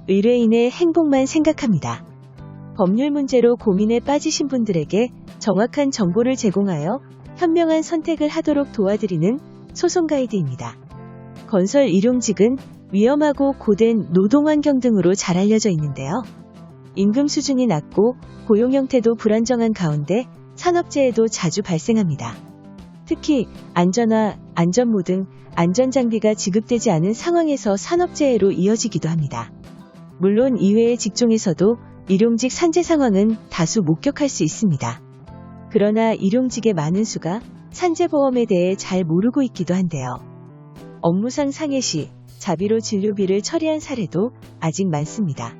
의뢰인의 행복만 생각합니다. 법률 문제로 고민에 빠지신 분들에게 정확한 정보를 제공하여 현명한 선택을 하도록 도와드리는 소송 가이드입니다. 건설 일용직은 위험하고 고된 노동 환경 등으로 잘 알려져 있는데요. 임금 수준이 낮고 고용 형태도 불안정한 가운데 산업재해도 자주 발생합니다. 특히 안전화, 안전모 등 안전장비가 지급되지 않은 상황에서 산업재해로 이어지기도 합니다. 물론 이외의 직종에서도 일용직 산재 상황은 다수 목격할 수 있습니다. 그러나 일용직의 많은 수가 산재보험에 대해 잘 모르고 있기도 한데요. 업무상 상해 시 자비로 진료비를 처리한 사례도 아직 많습니다.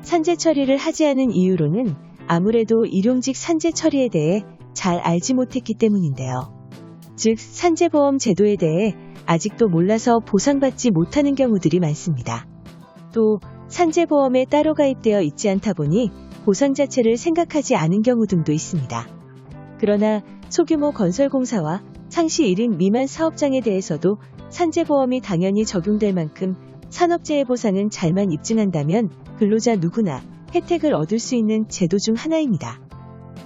산재 처리를 하지 않은 이유로는 아무래도 일용직 산재 처리에 대해 잘 알지 못했기 때문인데요. 즉, 산재보험 제도에 대해 아직도 몰라서 보상받지 못하는 경우들이 많습니다. 또 산재보험에 따로 가입되어 있지 않다 보니 보상 자체를 생각하지 않은 경우 등도 있습니다. 그러나 소규모 건설공사와 상시 1인 미만 사업장에 대해서도 산재보험이 당연히 적용될 만큼 산업재해 보상은 잘만 입증한다면 근로자 누구나 혜택을 얻을 수 있는 제도 중 하나입니다.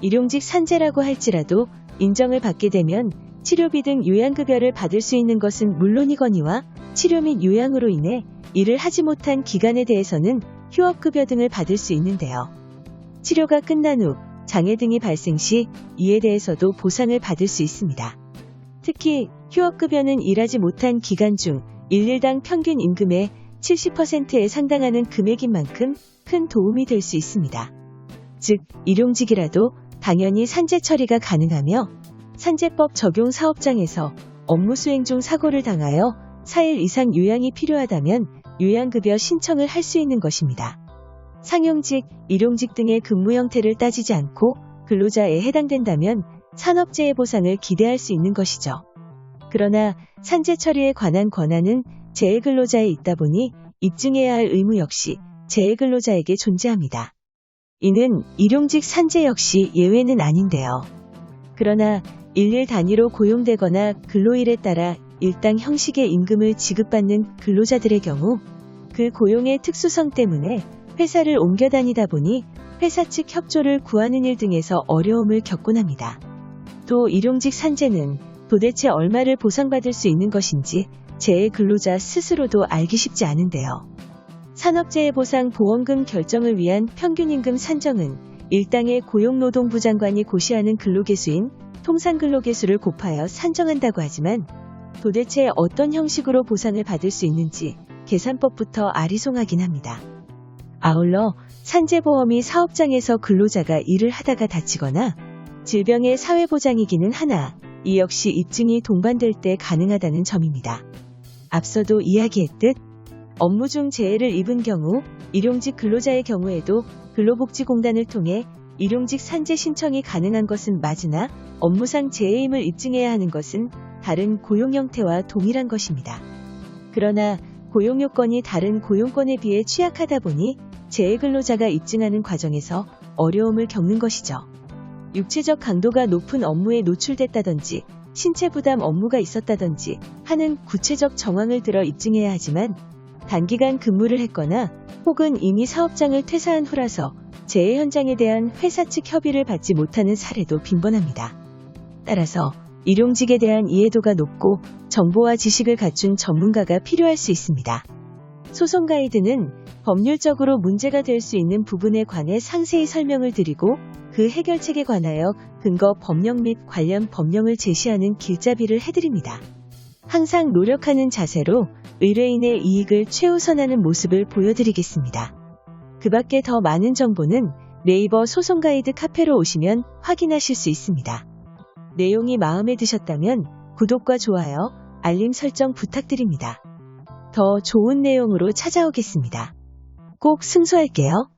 일용직 산재라고 할지라도 인정을 받게 되면 치료비 등 요양급여를 받을 수 있는 것은 물론이거니와 치료 및 요양으로 인해 일을 하지 못한 기간에 대해서는 휴업급여 등을 받을 수 있는데요. 치료가 끝난 후 장애 등이 발생 시 이에 대해서도 보상을 받을 수 있습니다. 특히 휴업급여는 일하지 못한 기간 중 일일당 평균 임금의 70%에 상당하는 금액인 만큼 큰 도움이 될 수 있습니다. 즉, 일용직이라도 당연히 산재 처리가 가능하며 산재법 적용 사업장에서 업무 수행 중 사고를 당하여 4일 이상 요양이 필요하다면 요양급여 신청을 할 수 있는 것입니다. 상용직, 일용직 등의 근무 형태를 따지지 않고 근로자에 해당된다면 산업재해 보상을 기대할 수 있는 것이죠. 그러나 산재 처리에 관한 권한은 재해근로자에 있다 보니 입증해야 할 의무 역시 재해근로자에게 존재합니다. 이는 일용직 산재 역시 예외는 아닌데요. 그러나 일일 단위로 고용되거나 근로일에 따라 일당 형식의 임금을 지급받는 근로자들의 경우 그 고용의 특수성 때문에 회사를 옮겨 다니다 보니 회사 측 협조를 구하는 일 등에서 어려움을 겪곤 합니다. 또 일용직 산재는 도대체 얼마를 보상받을 수 있는 것인지 재해 근로자 스스로도 알기 쉽지 않은데요. 산업재해보상보험금 결정을 위한 평균임금 산정은 일당의 고용노동부 장관이 고시하는 근로개수인 통상근로개수를 곱하여 산정한다고 하지만 도대체 어떤 형식으로 보상을 받을 수 있는지 계산법부터 아리송하긴 합니다. 아울러 산재보험이 사업장에서 근로자가 일을 하다가 다치거나 질병의 사회보장이기는 하나 이 역시 입증이 동반될 때 가능하다는 점입니다. 앞서도 이야기했듯 업무 중 재해를 입은 경우 일용직 근로자의 경우에도 근로복지공단을 통해 일용직 산재 신청이 가능한 것은 맞으나 업무상 재해임을 입증해야 하는 것은 다른 고용 형태와 동일한 것입니다. 그러나 고용 요건이 다른 고용권에 비해 취약하다 보니 재해 근로자가 입증하는 과정에서 어려움을 겪는 것이죠. 육체적 강도가 높은 업무에 노출됐다든지 신체 부담 업무가 있었다든지 하는 구체적 정황을 들어 입증해야 하지만 단기간 근무를 했거나 혹은 이미 사업장을 퇴사한 후라서 재해 현장에 대한 회사 측 협의를 받지 못하는 사례도 빈번합니다. 따라서 일용직에 대한 이해도가 높고 정보와 지식을 갖춘 전문가가 필요할 수 있습니다. 소송 가이드는 법률적으로 문제가 될 수 있는 부분에 관해 상세히 설명을 드리고 그 해결책에 관하여 근거 법령 및 관련 법령을 제시하는 길잡이를 해드립니다. 항상 노력하는 자세로 의뢰인의 이익을 최우선하는 모습을 보여드리겠습니다. 그 밖에 더 많은 정보는 네이버 소송 가이드 카페로 오시면 확인하실 수 있습니다. 내용이 마음에 드셨다면 구독과 좋아요, 알림 설정 부탁드립니다. 더 좋은 내용으로 찾아오겠습니다. 꼭 승소할게요.